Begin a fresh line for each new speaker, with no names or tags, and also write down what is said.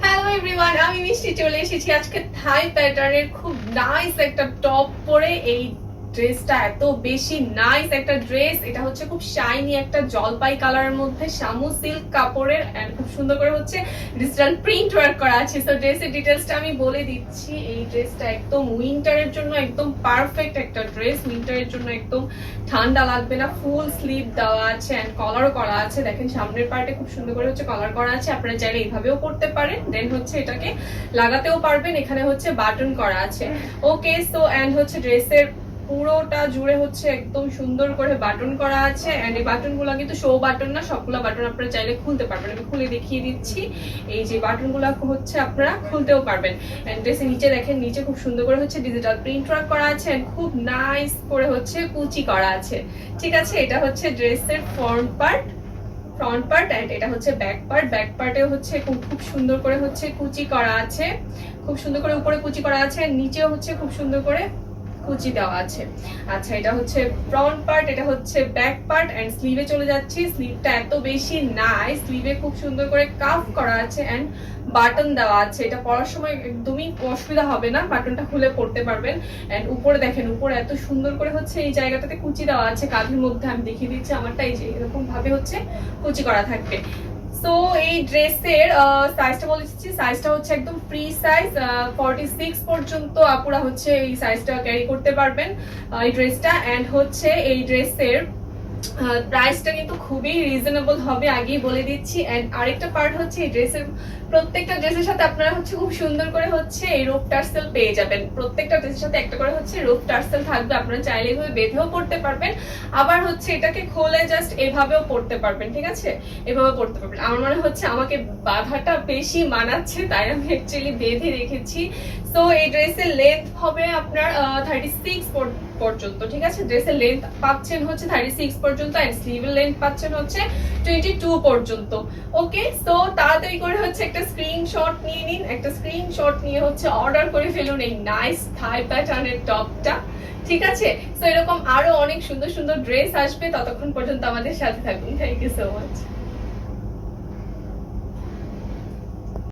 Hello everyone, আমি মিষ্টি চলে এসেছি আজকে থাই প্যাটার্নের খুব নাইস একটা টপ পরে। এই ড্রেসটা এত বেশি নাইস একটা ড্রেস, এটা হচ্ছে খুব শাইনি একটা জলপাই কালারের মধ্যে শামু সিল্ক কাপড়ের এন্ড খুব সুন্দর করে হচ্ছে ডিজিটাল প্রিন্ট ওয়ার্ক করা আছে। সো ড্রেসের ডিটেলসটা আমি বলে দিচ্ছি। এই ড্রেসটা একদম উইন্টারের জন্য একদম পারফেক্ট একটা ড্রেস, উইন্টারের জন্য একদম ঠান্ডা লাগবে না। ফুল স্লিভ দেওয়া আছে এন্ড কলারও করা আছে। দেখেন সামনের পার্টে খুব সুন্দর করে হচ্ছে কলার করা আছে, আপনারা চাইলে এইভাবেও করতে পারেন, দেন হচ্ছে এটাকে লাগাতেও পারবেন। এখানে হচ্ছে বাটন করা আছে। ওকে, সো এন্ড হচ্ছে ড্রেসের পুরোটা জুড়ে হচ্ছে একদম সুন্দর করে বাটন করা আছে এন্ড এই বাটন গুলা কিন্তু শো বাটন না, সবগুলা বাটন আপনারা চাইলে খুলতে পারবেন। আমি খুলে দেখিয়ে দিচ্ছি। এই যে বাটন গুলা হচ্ছে আপনারা খুলতেও পারবেন। এন্ড ড্রেসের নিচে দেখেন, নিচে খুব সুন্দর করে হচ্ছে ডিজিটাল প্রিন্ট ওয়ার্ক করা আছে এন্ড খুব নাইস করে হচ্ছে কুচি করা আছে। ঠিক আছে, এটা হচ্ছে ড্রেসের ফ্রন্ট পার্ট এন্ড এটা হচ্ছে ব্যাক পার্টেও হচ্ছে খুব সুন্দর করে হচ্ছে কুচি করা আছে, খুব সুন্দর করে উপরে কুচি করা আছে, নিচেও হচ্ছে খুব সুন্দর করে কুচি দেওয়া আছে। আচ্ছা, এটা হচ্ছে ফ্রন্ট পার্ট, এটা হচ্ছে ব্যাক পার্ট এন্ড স্লিভে চলে যাচ্ছি। স্লিভটা এত বেশি নাইস, স্লিভে খুব সুন্দর করে কাফ করা আছে এন্ড বাটন দেওয়া আছে। এটা পরার সময় একদমই অসুবিধা হবে না, বাটনটা খুলে পড়তে পারবেন। এন্ড উপরে দেখেন, উপরে এত সুন্দর করে হচ্ছে এই জায়গাটাতে কুচি দেওয়া আছে কাঁধের মধ্যে। আমি দেখিয়ে দিচ্ছি আমারটা, এই যে এরকম ভাবে হচ্ছে কুচি করা থাকবে। সো এই ড্রেসের সাইজটা বলে দিচ্ছি। সাইজটা হচ্ছে একদম ফ্রি সাইজ, 46 পর্যন্ত আপুরা হচ্ছে এই সাইজটা ক্যারি করতে পারবেন এই ড্রেসটা। এন্ড হচ্ছে এই ড্রেসের প্রাইসটা কিন্তু খুবই রিজনেবল হবে, আগেই বলে দিচ্ছি। এন্ড আরেকটা পার্ট হচ্ছে এই ড্রেসের প্রত্যেকটা ড্রেসের সাথে আপনারা হচ্ছে খুব সুন্দর করে হচ্ছে এই রোপ টার্সেল পেয়ে যাবেন। প্রত্যেকটা ড্রেসের সাথে একটা করে হচ্ছে রোপ টার্সেল থাকবে, আপনারা চাইলে এভাবে বেঁধেও পড়তে পারবেন, আবার হচ্ছে এটাকে খোলে জাস্ট এভাবেও পড়তে পারবেন। ঠিক আছে, এভাবে পড়তে পারবেন। আমার মনে হচ্ছে আমাকে বাঁধাটা বেশি মানাচ্ছে, তাই আমি অ্যাকচুয়ালি বেঁধে রেখেছি। সো এই ড্রেসের লেন্থ হবে আপনার 36 পর্যন্ত। ঠিক আছে, ড্রেসের লেন্থ পাচ্ছেন হচ্ছে 36 পর্যন্ত এন্ড স্লিভের লেন্থ পাচ্ছেন হচ্ছে 22 পর্যন্ত। ওকে, সো তাড়াতাড়ি করে হচ্ছে একটা স্ক্রিনশট নিয়ে নিন, একটা স্ক্রিনশট নিয়ে হচ্ছে অর্ডার করে ফেলুন এই নাইস থাই প্যাটার্নের টপটা। ঠিক আছে, সো এরকম আরো অনেক সুন্দর সুন্দর ড্রেস আসবে, ততক্ষণ পর্যন্ত আমাদের সাথে থাকুন। Thank you so much.